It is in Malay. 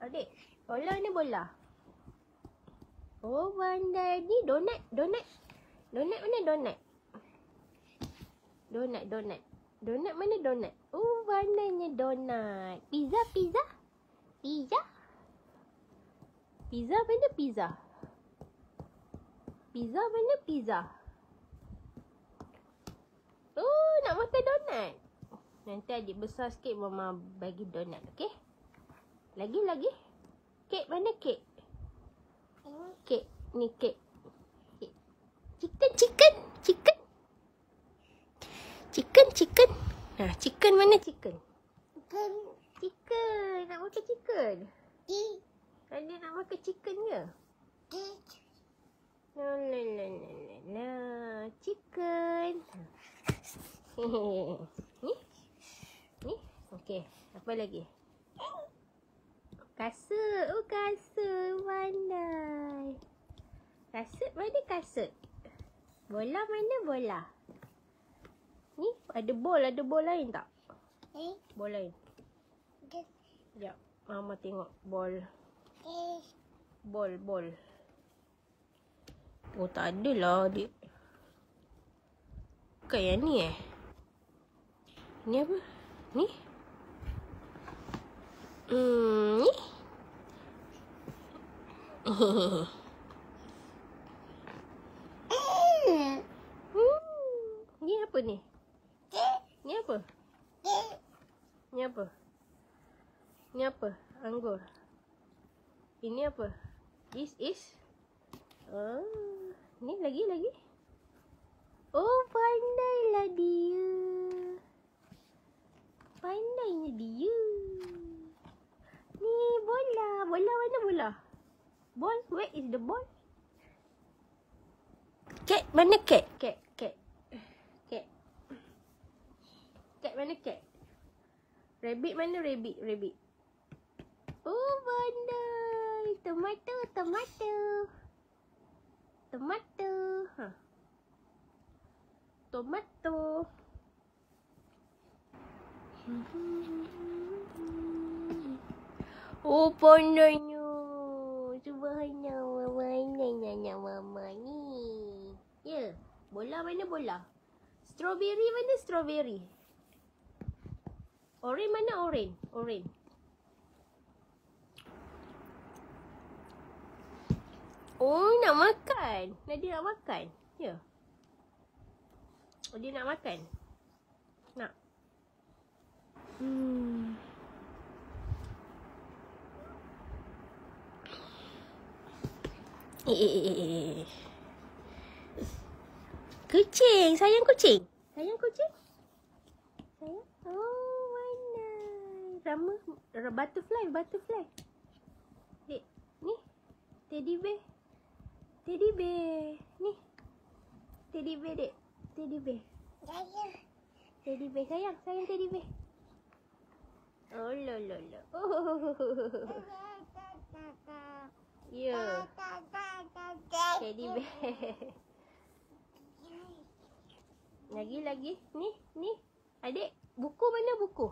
Adik, bola ni bola. Oh, pandai. Ni donat. Donat mana donat? Donat mana donat? Oh, pandainya donat. Pizza. Pizza mana pizza? Pizza mana pizza? Oh, nak makan donat. Nanti adik besar sikit mama bagi donat, okey? Lagi. Kek mana kek? Kek. Ni kek. Chicken. Chicken mana chicken? Chicken. Nak makan chicken? Adik nak makan chicken ke? La. Chicken. Ni. Okey. Apa lagi? Kasut. Oh, kasut. Pandai. Kasut mana kasut? Bola mana bola? Ni ada bol lain tak? Bol lain. Sekejap. Mama tengok bol. Bol. Oh, tak ada lah, adik. Bukan yang ni Ni apa? Ni? Ni? Ni apa ni? Ni apa? Ni apa? Anggur. Ini apa? This is? Ni lagi. Oh, pandailah dia. Pandainya dia. Ni bola. Bola mana bola? Ball? Where is the ball? Cat mana cat? Cat mana cat? Rabbit mana rabbit? Oh, pandai. Tomato. Tomato. Oh, pandainya. Subhanallah, pandainya mama ni. Ya, bola mana bola? Strawberry mana strawberry? Orange mana orange? Oh, nak makan. Nadia nak makan. Ya. Oh, dia nak makan. Nak. Kucing. Sayang kucing. Sayang. Oh, mana? Rama. Butterfly. Dek. Ni. Teddy bear. Ni. Teddy bear, dek. Teddy bear. Sayang teddy bear. Oh, lolo. Ya. Teddy bear. Lagi. Ni. Adik, buku mana buku?